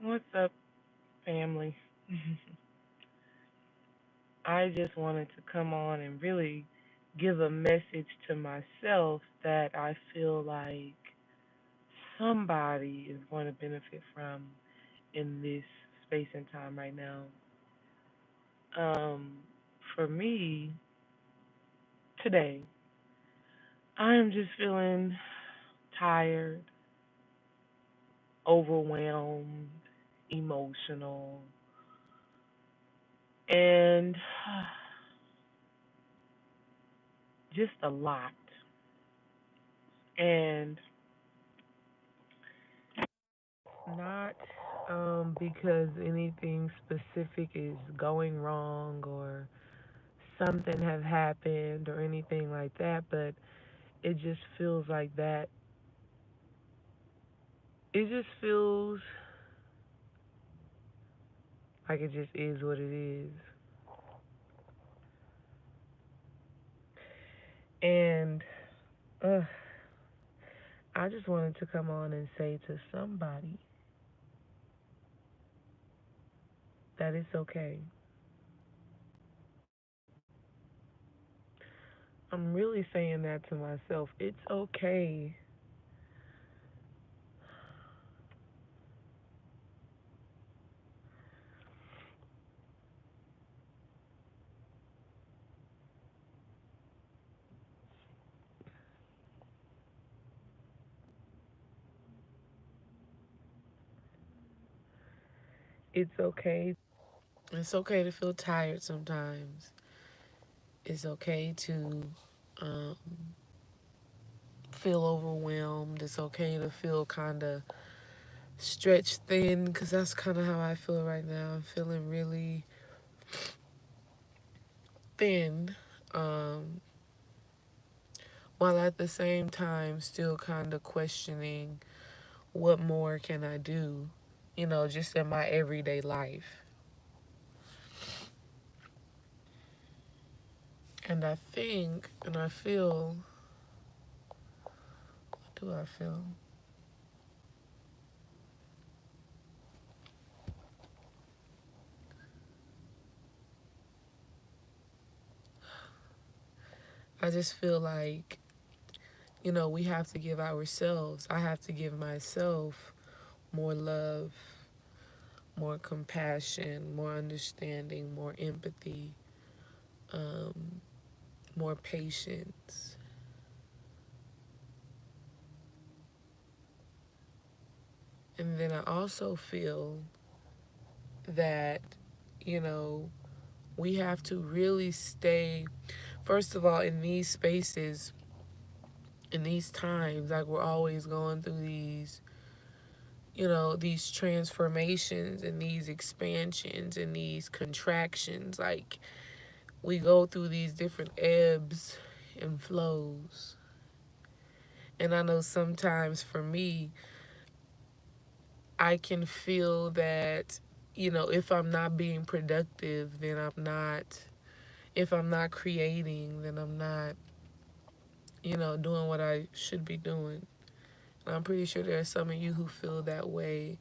What's up, family? I just wanted to come on and really give a message to myself that I feel like somebody is going to benefit from in this space and time right now. Um, for me, today, I am just feeling tired, overwhelmed, emotional, and just a lot. And not because anything specific is going wrong or something have happened or anything like that, but it just feels like that. It just feels like it just is what it is. And uh, I just wanted to come on and say to somebody that it's okay. I'm really saying that to myself. It's okay. It's okay. It's okay to feel tired sometimes. It's okay to um, feel overwhelmed. It's okay to feel kind of stretched thin because that's kind of how I feel right now. I'm feeling really thin, um, while at the same time still kind of questioning what more can I do, just in my everyday life. And I think and I feel, what do I feel? I just feel like, we have to give ourselves, I have to give myself more love, more compassion, more understanding, more empathy, um, more patience. And then I also feel that, you know, we have to really stay, first of all, in these spaces, in these times, like we're always going through these transformations and these expansions and these contractions. Like we go through these different ebbs and flows. And I know sometimes for me, I can feel that, if I'm not being productive, then I'm not, if I'm not creating, then I'm not, doing what I should be doing. And I'm pretty sure there are some of you who feel that way,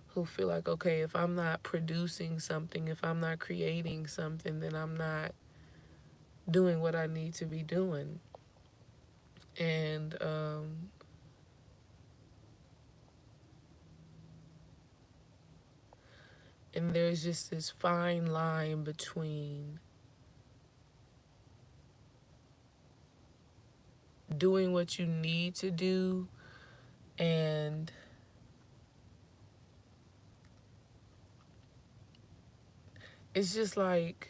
who feel like, okay, if I'm not producing something, if I'm not creating something, then I'm not doing what I need to be doing. And there's just this fine line between doing what you need to do and it's just like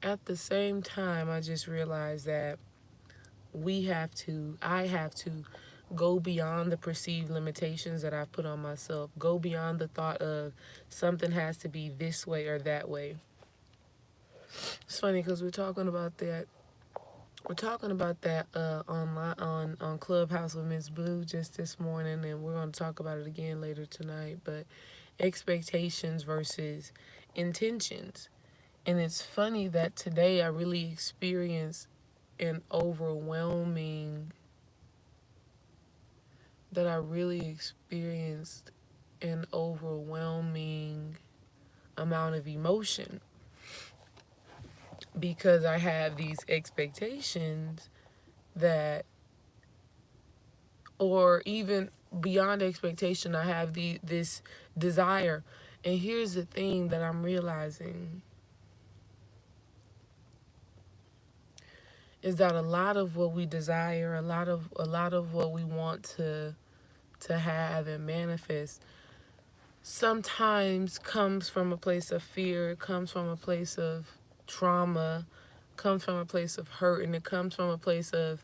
at the same time I just realized that I have to go beyond the perceived limitations that I've put on myself, go beyond the thought of something has to be this way or that way. It's funny because we're talking about that online on Clubhouse with Miss Blue just this morning, and we're going to talk about it again later tonight. But expectations versus intentions, and it's funny that today I really experienced an overwhelming that I really experienced an overwhelming amount of emotion because I have these expectations that, or even beyond expectation, I have this desire. And here's the thing that I'm realizing is that a lot of what we desire, a lot of what we want to have and manifest sometimes comes from a place of fear, it comes from a place of trauma, comes from a place of hurt, and it comes from a place of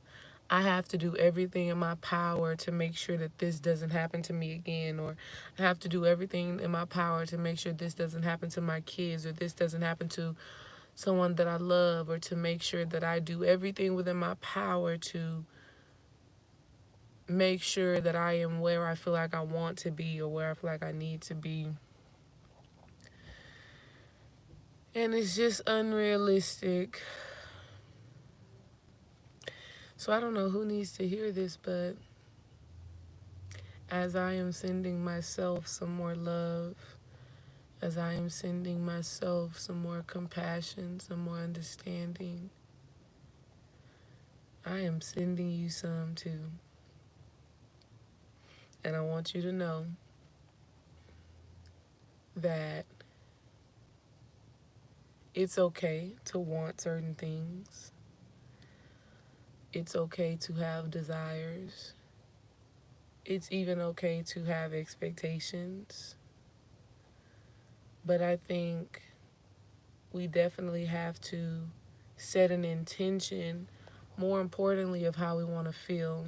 I have to do everything in my power to make sure that this doesn't happen to me again, or I have to do everything in my power to make sure this doesn't happen to my kids, or this doesn't happen to someone that I love, or to make sure that I do everything within my power to make sure that I am where I feel like I want to be or where I feel like I need to be. And it's just unrealistic. So I don't know who needs to hear this, but as I am sending myself some more love, as I am sending myself some more compassion, some more understanding, I am sending you some too. And I want you to know that it's okay to want certain things. It's okay to have desires. It's even okay to have expectations. But I think we definitely have to set an intention, more importantly, of how we want to feel.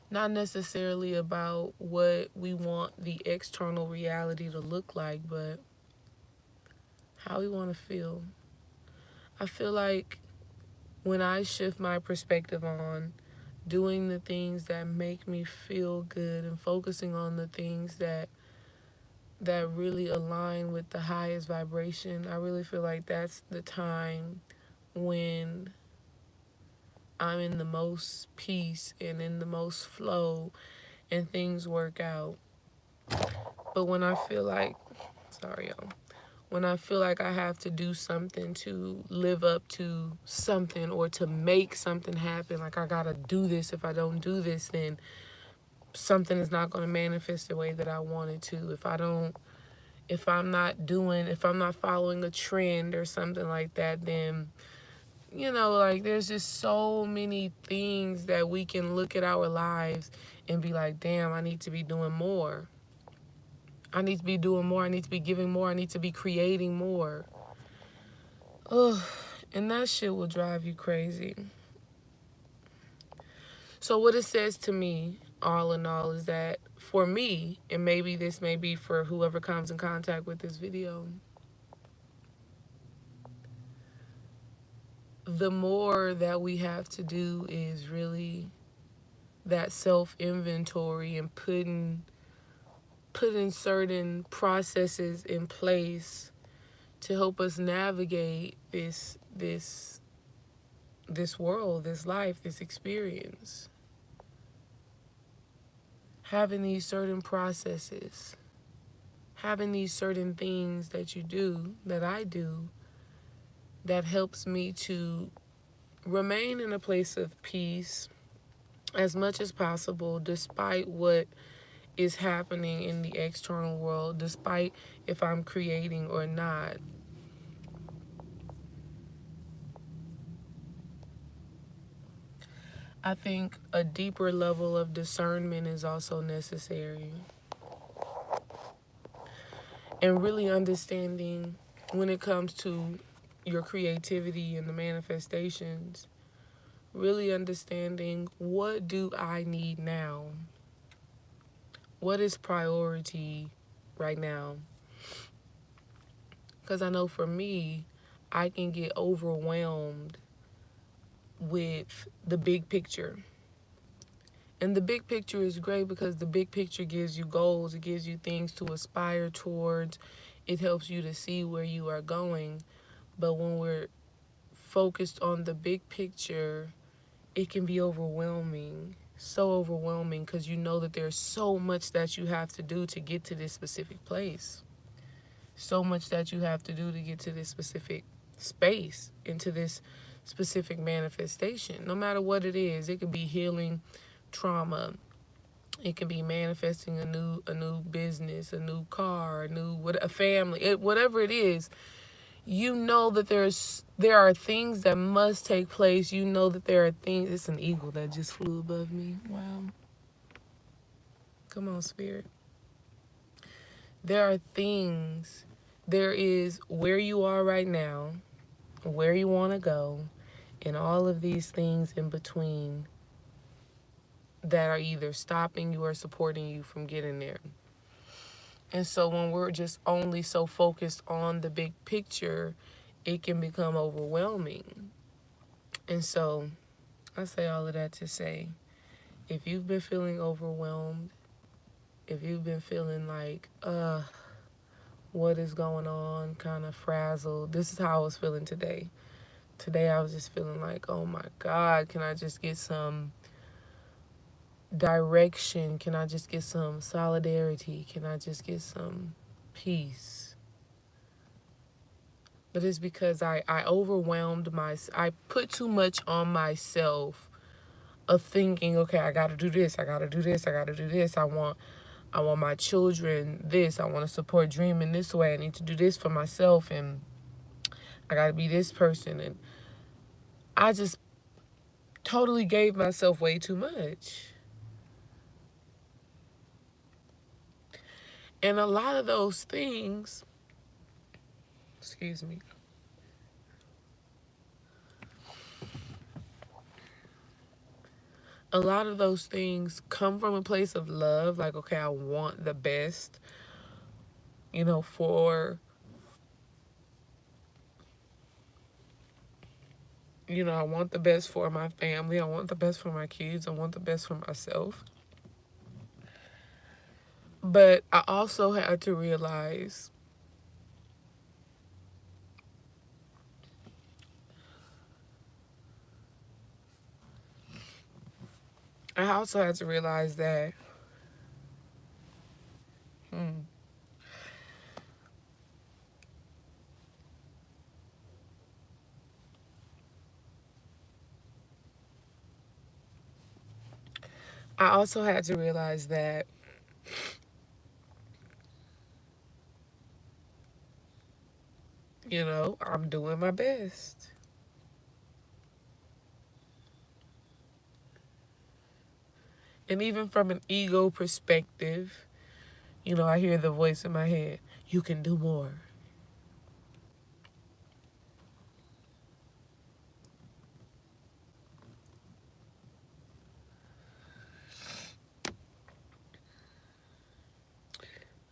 Not necessarily about what we want the external reality to look like, but how we want to feel. I feel like when I shift my perspective on doing the things that make me feel good and focusing on the things that really align with the highest vibration, I really feel like that's the time when I'm in the most peace and in the most flow and things work out. But when I feel like, sorry y'all, when I feel like I have to do something to live up to something or to make something happen, like I gotta do this, if I don't do this, then something is not gonna manifest the way that I want it to. If I'm not following a trend or something like that, then, like there's just so many things that we can look at our lives and be like, damn, I need to be doing more. I need to be doing more. I need to be giving more. I need to be creating more. Ugh, and that shit will drive you crazy. So what it says to me, all in all, is that for me, and maybe this may be for whoever comes in contact with this video, the more that we have to do is really that self-inventory and putting certain processes in place to help us navigate this world, this life, this experience. Having these certain processes, having these certain things that you do, that I do, that helps me to remain in a place of peace as much as possible, despite what is happening in the external world, despite if I'm creating or not. I think a deeper level of discernment is also necessary. And really understanding when it comes to your creativity and the manifestations, really understanding, what do I need now? What is priority right now? Because I know for me, I can get overwhelmed with the big picture. And the big picture is great because the big picture gives you goals, it gives you things to aspire towards, it helps you to see where you are going. But when we're focused on the big picture, it can be overwhelming. So overwhelming because you know that there's so much that you have to do to get to this specific place. So much that you have to do to get to this specific space, into this specific manifestation. No matter what it is, it could be healing trauma. It can be manifesting a new business, a new car, a family, whatever it is. You know that there are things that must take place. You know that there are things. It's an eagle that just flew above me. Wow. Come on, spirit. There are things. There is where you are right now, where you want to go, and all of these things in between that are either stopping you or supporting you from getting there. And so when we're just only so focused on the big picture, it can become overwhelming. And so I say all of that to say, if you've been feeling overwhelmed, if you've been feeling like, what is going on, kind of frazzled, this is how I was feeling today. Today I was just feeling like, oh my God, can I just get some direction? Can I just get some solidarity? Can I just get some peace? But it's because I overwhelmed I put too much on myself of thinking, okay, I gotta do this, I gotta do this, I gotta do this. I want my children this. I want to support Dream in this way. I need to do this for myself, and I gotta be this person. And I just totally gave myself way too much. And a lot of those things, excuse me, a lot of those things come from a place of love. Like, okay, I want the best, for, I want the best for my family. I want the best for my kids. I want the best for myself. But I also had to realize that I also had to realize that I'm doing my best. And even from an ego perspective, I hear the voice in my head, you can do more.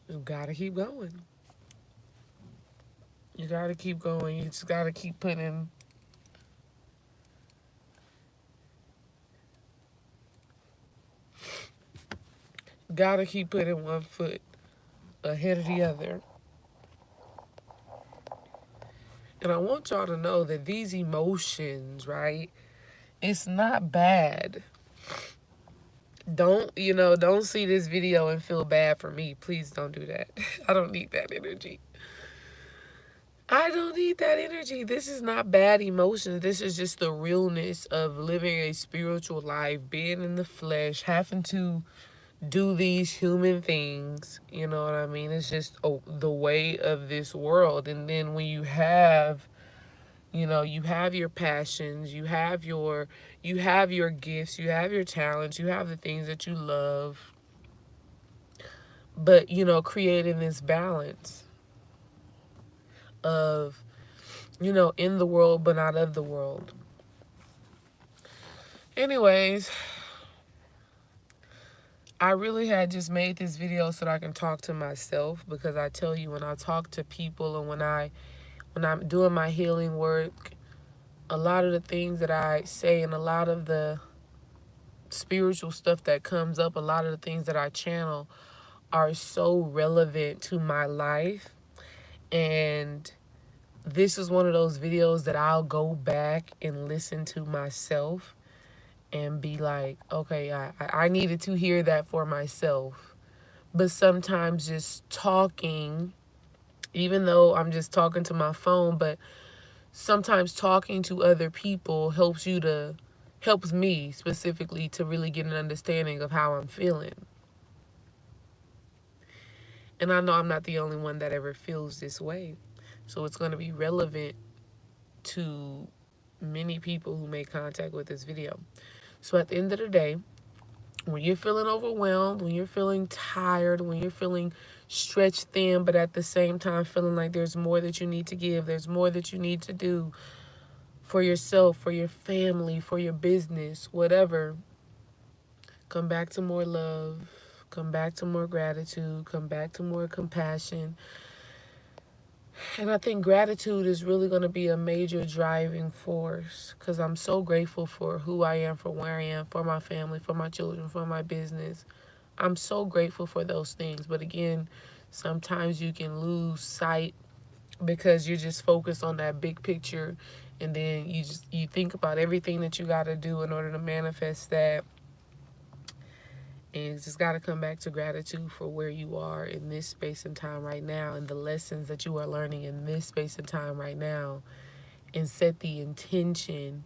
You gotta keep going. You gotta keep going. You just gotta keep putting. Gotta keep putting one foot ahead of the other. And I want y'all to know that these emotions, right? It's not bad. Don't see this video and feel bad for me. Please don't do that. I don't need that energy. I don't need that energy. This is not bad emotions. This is just the realness of living a spiritual life, being in the flesh, having to do these human things. You know what I mean? It's just the way of this world. And then when you have, you have your passions, you have your gifts, you have your talents, you have the things that you love. But, creating this balance of, in the world, but not of the world. Anyways, I really had just made this video so that I can talk to myself, because I tell you, when I talk to people and when I'm doing my healing work, a lot of the things that I say and a lot of the spiritual stuff that comes up, a lot of the things that I channel are so relevant to my life. And this is one of those videos that I'll go back and listen to myself and be like, okay, I needed to hear that for myself. But sometimes just talking, even though I'm just talking to my phone, but sometimes talking to other people helps me specifically to really get an understanding of how I'm feeling. And I know I'm not the only one that ever feels this way. So it's going to be relevant to many people who make contact with this video. So at the end of the day, when you're feeling overwhelmed, when you're feeling tired, when you're feeling stretched thin, but at the same time feeling like there's more that you need to give, there's more that you need to do for yourself, for your family, for your business, whatever, come back to more love, come back to more gratitude, come back to more compassion. And I think gratitude is really going to be a major driving force because I'm so grateful for who I am, for where I am, for my family, for my children, for my business. I'm so grateful for those things. But again, sometimes you can lose sight because you're just focused on that big picture, and then you think about everything that you got to do in order to manifest that. And you just got to come back to gratitude for where you are in this space and time right now, and the lessons that you are learning in this space and time right now, and set the intention.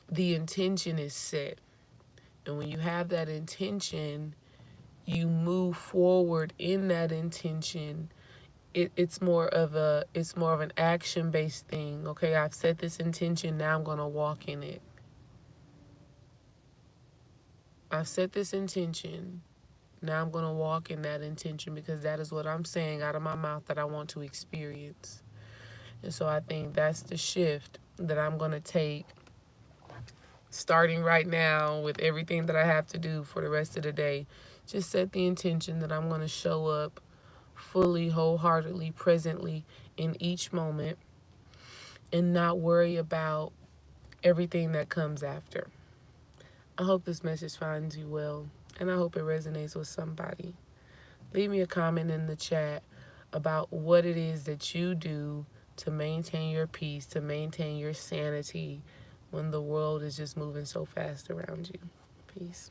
The intention is set. And when you have that intention, you move forward in that intention. It's more of an action based thing. Okay, I've set this intention, now I'm gonna walk in it. I've set this intention. Now I'm going to walk in that intention because that is what I'm saying out of my mouth that I want to experience. And so I think that's the shift that I'm going to take starting right now with everything that I have to do for the rest of the day. Just set the intention that I'm going to show up fully, wholeheartedly, presently in each moment and not worry about everything that comes after. I hope this message finds you well, and I hope it resonates with somebody. Leave me a comment in the chat about what it is that you do to maintain your peace, to maintain your sanity when the world is just moving so fast around you. Peace.